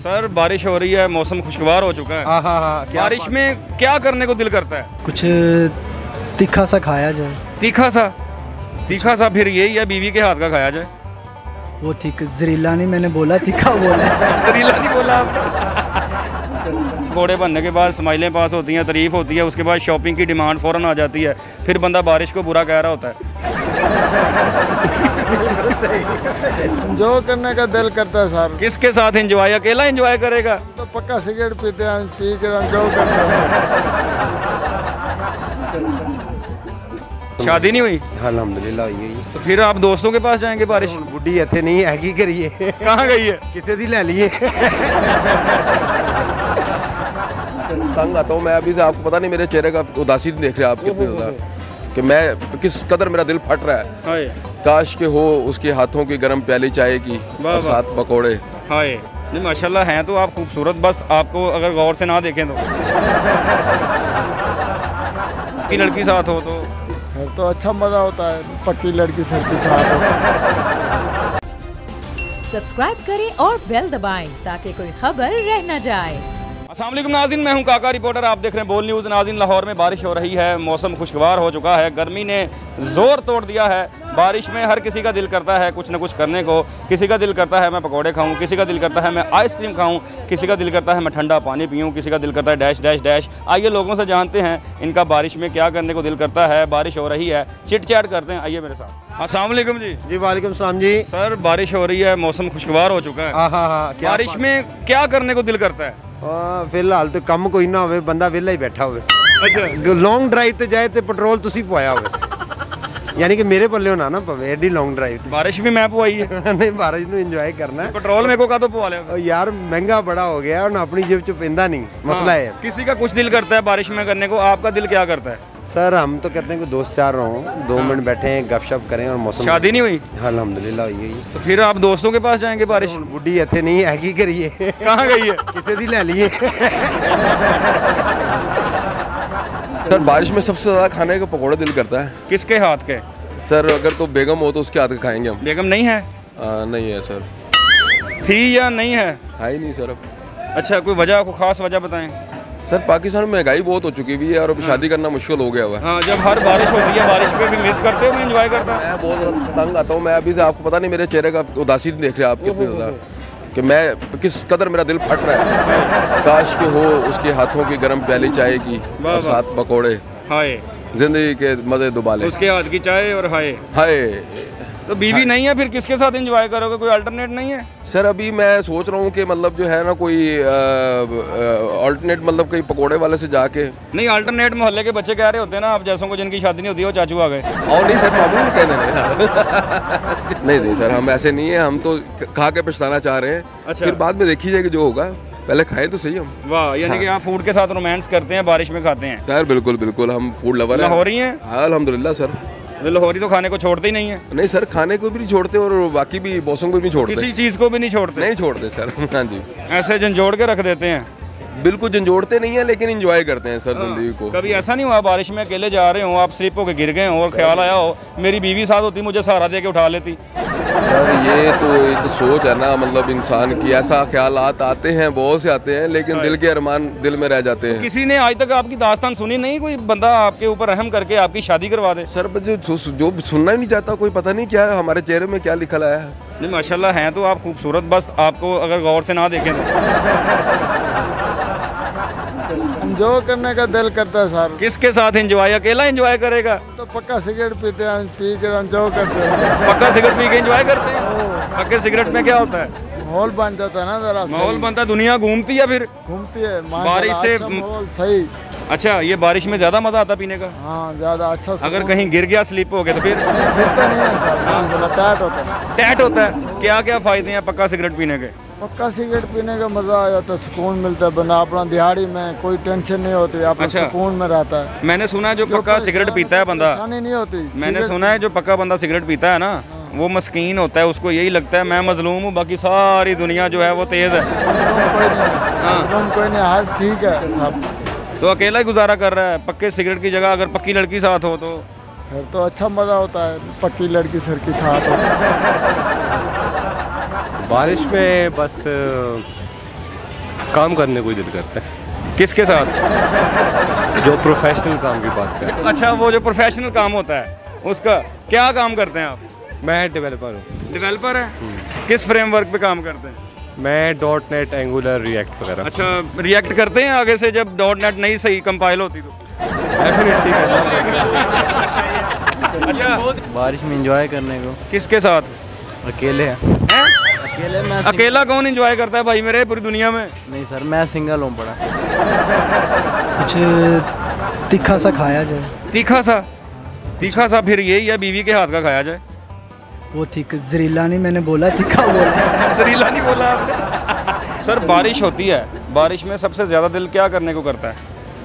Sir बारिश हो रही है, मौसम खुशगवार हो चुका है। हाँ, बारिश में क्या करने को दिल करता है? कुछ तीखा सा खाया जाए। तीखा सा फिर यही है, बीवी के हाथ का खाया जाए। वो ठीक जहरीला नहीं, मैंने बोला तीखा बोला। जहरीला नहीं बोला आप। पकौड़े बनने के बाद स्माइलें पास होती हैं, तारीफ होती है, उसके बाद शॉपिंग की डिमांड फ़ौरन आ जाती है, फिर बंदा बारिश को बुरा कह रहा होता है। जो करने का दिल करता है सर। किसके साथ एंजॉय? अकेला एंजॉय करेगा तो पक्का सिगरेट पीते हैं, पी के हम जो करते हैं। शादी नहीं हुई? अल्हम्दुलिल्लाह हुई है। तो फिर आप दोस्तों के पास जाएंगे? बारिश बुढ़ी इतने नहीं है, की करिए। कहाँ गई है? किसी दी ले लिए। तंग आता हूँ मैं अभी से, आपको पता नहीं मेरे चेहरे का उदासी देख रहे हैं आप कितनी ज़्यादा, कि मैं किस कदर मेरा दिल फट रहा है। काश के हो उसके हाथों की गर्म प्याली चाय की और साथ पकौड़े। हाय नहीं माशाल्लाह हैं तो आप खूबसूरत, बस आपको अगर गौर से ना देखें तो की लड़की साथ हो तो अच्छा मजा होता है, पक्की लड़की सर की साथ हो। सब्सक्राइब करें और बेल दबाएं ताकि कोई खबर रह न जाए। अस्सलाम वालेकुम नाज़रीन, मैं हूं काका रिपोर्टर, आप देख रहे हैं बोल न्यूज़। नाज़रीन लाहौर में बारिश हो रही है, मौसम खुशगवार हो चुका है, गर्मी ने ज़ोर तोड़ दिया है। बारिश में हर किसी का दिल करता है कुछ न कुछ करने को। किसी का दिल करता है मैं पकौड़े खाऊं, किसी का दिल करता है मैं आइसक्रीम खाऊं, किसी का दिल करता है मैं ठंडा पानी पीऊं, किसी का दिल करता है डैश डैश डैश। आइए लोगों से जानते हैं इनका बारिश में क्या करने को दिल करता है। बारिश हो रही है, चिट चैट करते हैं, आइए मेरे साथ। अस्सलाम वालेकुम जी। जी वालेकुम सलाम जी। सर बारिश हो रही है, मौसम खुशगवार हो चुका है। हाँ, बारिश में क्या करने को दिल करता है? फिलहाल तो कम कोई ना हो, बंदा वेला ही बैठा हो। अच्छा, लॉन्ग ड्राइव ते जाए तो पेट्रोल तुसी पवाया हो, यानी कि मेरे पल्ले होना ना पवे एडी लॉन्ग ड्राइव। बारिश भी मैं पवाई है। नहीं, बारिश ਨੂੰ ਇੰਜੋਏ करना है। पेट्रोल मेरे को का तो पवा लिया यार, महंगा बड़ा हो गया है और अपनी जेब च पेंदा नहीं, मसला है। किसी का कुछ दिल करता है बारिश में करने को, आपका दिल क्या करता है? सर हम तो कहते हैं कि दोस्त चार हों, 2 मिनट बैठे हैं, गपशप करें और मौसम। शादी नहीं हुई? अल्हम्दुलिल्लाह हुई है। तो फिर आप दोस्तों के पास जाएंगे? बारिश बुढ़ी इतने नहीं है, की करिए। कहाँ गई है? किसी दी ले लिए। सर बारिश में सबसे ज़्यादा खाने का पकौड़े दिल करता है। किसके हाथ के? सर अगर तो बेगम हो तो उसके हाथ के खाएंगे हम। बेगम नहीं है? नहीं है सर। थी या नहीं है? है ही नहीं सर अब। अच्छा, कोई वजह, कोई खास वजह बताएं। सर पाकिस्तान में महंगाई बहुत हो चुकी हुई है और अब शादी करना मुश्किल हो गया हुआ है। हाँ, जब हर बारिश होती है, बारिश पे भी मिस करते हो, मैं एंजॉय करता हूँ। मैं बहुत तंग आता हूँ मैं अभी से, आपको पता नहीं मेरे चेहरे का उदासी देख रहे हैं आप कितनी ज़्यादा, कि मैं किस कदर मेरा दिल फट रहा है। काश के हो उसके हाथों की गर्म प्याली चाय की और साथ पकौड़े। हाय जिंदगी के मज़े दुबाले। उसके हाथ की चाय और हाय। तो बीवी नहीं है, फिर किसके साथ एंजॉय करोगे? कोई अल्टरनेट नहीं है? सर अभी मैं सोच रहा हूँ कि मतलब जो है ना कोई अल्टरनेट, मतलब कहीं पकोड़े वाले से जाके। नहीं, अल्टरनेट मोहल्ले के बच्चे कह रहे होते हैं ना, आप जैसों को जिनकी शादी नहीं होती वो चाचू आ गए। और नहीं सर, मामूल कहने नहीं नहीं सर, हम ऐसे नहीं है, हम तो खा के पछताना चाह रहे हैं। अच्छा, फिर बाद में देखी जाएगी जो होगा, पहले खाए तो सही हम। वाह, यानी कि आप फूड के साथ रोमांस करते हैं, बारिश में खाते हैं? सर बिल्कुल बिल्कुल, हम फूड लवर हैं। लाहौरी हैं? हाँ अल्हम्दुलिल्लाह सर। लाहौरी तो खाने को छोड़ते ही नहीं है। नहीं सर, खाने को भी नहीं छोड़ते और बाकी भी बॉसों को भी नहीं छोड़ते। किसी चीज़ को भी नहीं छोड़ते? नहीं छोड़ते सर। हाँ जी, ऐसे झंझोड़ के रख देते हैं। बिल्कुल झंझोड़ते नहीं है, लेकिन एंजॉय करते हैं सर जिंदगी को। कभी ऐसा नहीं हुआ बारिश में अकेले जा रहे हो, आप स्लिप होकर गिर गए हो और ख्याल आया हो मेरी बीवी साथ होती, मुझे सहारा दे के उठा लेती? सर ये तो एक सोच है ना, मतलब इंसान की, ऐसा ख्यालात आते हैं, बहुत से आते हैं, लेकिन दिल के अरमान दिल में रह जाते हैं। किसी ने आज तक आपकी दास्तान सुनी नहीं? कोई बंदा आपके ऊपर रहम करके आपकी शादी करवा दे? सर जो सुनना ही नहीं चाहता, कोई पता नहीं क्या हमारे चेहरे में क्या लिखा आया है। नहीं माशाल्लाह हैं तो आप खूबसूरत, बस आपको अगर गौर से ना देखें तो जो करने का दिल करता है सर। किसके साथ एंजॉय? अकेला एंजॉय करेगा? तो पक्का सिगरेट पीते हैं, पी के हम जो करते हैं। पक्का सिगरेट पी के एंजॉय करते हैं? पक्के सिगरेट में क्या होता है? माहौल बन जाता है ना, जरा माहौल बनता है, दुनिया घूमती है, फिर घूमती है बारिश से। माहौल सही। अच्छा, ये बारिश में ज्यादा मजा आता पीने का? हाँ, ज्यादा अच्छा। अगर कहीं गिर गया, स्लिप हो गया तो फिर तो नहीं है सर, टैट होता है। टैट होता है? क्या क्या फायदे हैं पक्का सिगरेट पीने के? पक्का सिगरेट पीने का मजा आ जाता है, सुकून मिलता है, बंदा अपना दिहाड़ी में कोई टेंशन नहीं होती, अपना सुकून में रहता है। मैंने सुना है जो पक्का सिगरेट पीता है बंदा, नहीं होती। मैंने सुना है जो पक्का बंदा सिगरेट पीता है ना, वो मस्कीन होता है, उसको यही लगता है मैं मजलूम हूँ, बाकी सारी दुनिया जो है वो तेज है। कोई नहीं, हर ठीक है सब। तो अकेला ही गुजारा कर रहा है पक्के सिगरेट की जगह, अगर पक्की लड़की साथ हो तो फिर तो अच्छा मजा होता है, पक्की लड़की सर की साथ हो। बारिश में बस काम करने को ही दिल करता है, किसके साथ? जो प्रोफेशनल काम की बात करें। अच्छा, वो जो प्रोफेशनल काम होता है उसका क्या काम करते हैं आप? मैं डेवलपर हूँ। डेवलपर है? किस फ्रेमवर्क पे काम करते हैं? मैं .NET, एंगुलर, रिएक्ट वगैरह। अच्छा, रिएक्ट करते हैं आगे से जब .NET नहीं सही कंपाइल होती तो? डेफिनेटली करना पड़ेगा। अच्छा, बारिश में एंजॉय करने को। किसके साथ? अकेले हैं। अकेले मैं अकेला कौन एंजॉय करता है भाई मेरे पूरी दुनिया में? नहीं सर, मैं सिंगल हूँ बड़ा। कुछ तीखा सा खाया जाए। तीखा सा? तीखा सा फिर यही है बीवी के हाथ का खाया जाए। वो ठीक जहरीला नहीं, मैंने बोला तीखा बोला। जहरीला नहीं बोला आपने। सर, बारिश होती है, बारिश में सबसे ज़्यादा दिल क्या करने को करता है?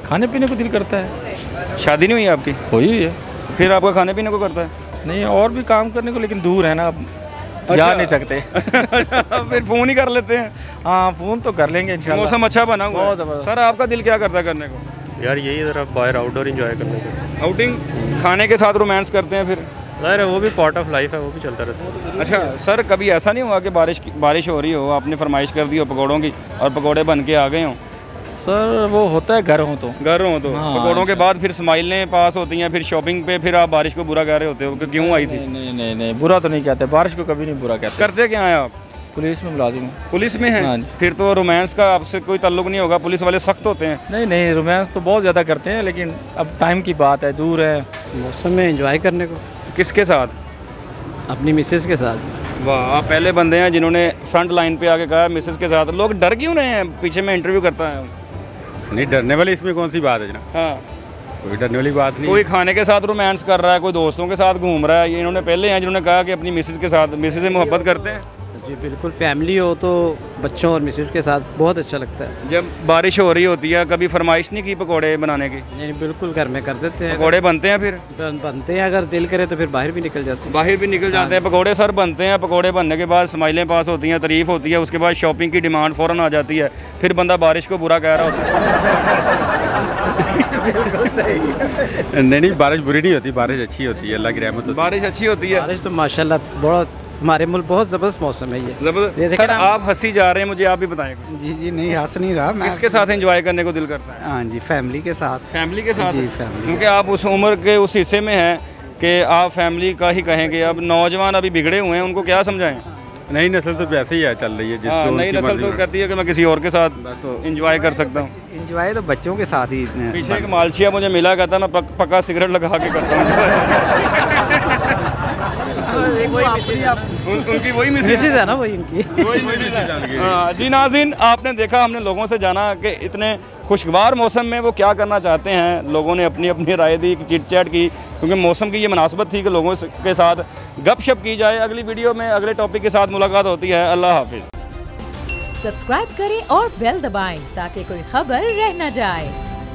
खाने पीने को दिल करता है। शादी नहीं हुई आपकी? हुई है। फिर आपका खाने पीने को करता है? नहीं, और भी काम करने को, लेकिन दूर है ना, अब जा नहीं सकते। फिर फ़ोन ही कर लेते हैं। हाँ, फ़ोन तो कर लेंगे इंशाल्लाह। मौसम अच्छा बना हुआ है। बहुत ज़बरदस्त। सर, आपका दिल क्या करता है करने को? यार यही ज़रा बाहर आउटडोर इंजॉय करने को। आउटिंग? खाने के साथ रोमांस करते हैं फिर? ज़ाहिर है वो भी पार्ट ऑफ लाइफ है, वो भी चलता रहता है। अच्छा सर, कभी ऐसा नहीं हुआ कि बारिश हो रही हो, आपने फरमाइश कर दी हो पकौड़ों की और पकौड़े बन के आ गए हों? सर, वो होता है घर हो तो। हाँ, पकौड़ों के बाद फिर स्माइलें पास होती हैं, फिर शॉपिंग पे फिर आप बारिश को बुरा कह रहे होते हो कि क्यों आई थी? नहीं, बुरा तो नहीं कहते, बारिश को कभी नहीं बुरा कहते। करते क्या हैं आप? पुलिस में मुलाजिम हूँ। पुलिस में हैं? हाँ। फिर तो रोमांस का आपसे कोई ताल्लुक नहीं होगा, पुलिस वाले सख्त होते हैं। नहीं, रोमांस तो बहुत ज़्यादा करते हैं, लेकिन अब टाइम की बात है, दूर है। मौसम में एंजॉय करने को। किसके साथ? अपनी मिसेस के साथ। वाह, आप पहले बंदे हैं जिन्होंने फ्रंट लाइन पे आके कहा मिसेस के साथ। लोग डर क्यों रहे हैं? पीछे में इंटरव्यू करता है। नहीं, डरने वाली इसमें कौन सी बात है जनाब? हाँ, कोई डरने वाली बात नहीं। कोई खाने के साथ रोमांस कर रहा है, कोई दोस्तों के साथ घूम रहा है। ये इन्होंने पहले हैं जिन्होंने कहा कि अपनी मिसेस के साथ, मिसेस से मोहब्बत करते हैं। जी बिल्कुल, फैमिली हो तो बच्चों और मिसेस के साथ बहुत अच्छा लगता है। जब बारिश हो रही होती है, कभी फरमाइश नहीं की पकोड़े बनाने की? नहीं, बिल्कुल घर में कर देते हैं। पकोड़े बनते हैं? फिर बनते हैं, अगर दिल करे तो फिर बाहर भी निकल जाते हैं। बाहर भी निकल जाते हैं पकोड़े सर, बनते हैं। पकोड़े बनने के बाद स्माइलें पास होती हैं, तारीफ होती है, उसके बाद शॉपिंग की डिमांड फ़ौरन आ जाती है, फिर बंदा बारिश को बुरा कह रहा होता है। नहीं, बारिश बुरी नहीं होती, बारिश अच्छी होती है, अल्लाह की रहमत होती है। बारिश अच्छी होती है। बारिश तो माशाल्लाह बहुत, हमारे मुल्क बहुत ज़बरदस्त मौसम है ये। जबरदस्त। सर, आप हंसी जा रहे हैं, मुझे आप भी बताएं। जी नहीं, हंस नहीं रहा मैं। किसके साथ एंजॉय करने को दिल करता है? हाँ जी, फैमिली के साथ। फैमिली के साथ? जी, फैमिली। क्योंकि आप उस उम्र के उस हिस्से में हैं कि आप फैमिली का ही कहेंगे। अब नौजवान अभी बिगड़े हुए हैं, उनको क्या समझाएं? नई नस्ल तो वैसे ही चल रही है, हाँ, नई नस्ल तो कहती है कि मैं किसी और के साथ एंजॉय कर सकता हूँ। एंजॉय तो बच्चों के साथ ही। पीछे एक मालशिया मुझे मिला, कहता मैं पक्का सिगरेट लगा के करता हूँ। उनकी वही मिसेस है ना, वही इनकी। हाँ जी नाज़रीन, आपने देखा, हमने लोगों से जाना कि इतने खुशगवार मौसम में वो क्या करना चाहते हैं। लोगों ने अपनी अपनी राय दी, चिट चैट की, क्योंकि मौसम की ये मुनासबत थी कि लोगों के साथ गपशप की जाए। अगली वीडियो में अगले टॉपिक के साथ मुलाकात होती है। अल्लाह हाफिज़। सब्सक्राइब करें और बेल दबाएं ताकि कोई खबर रह न जाए।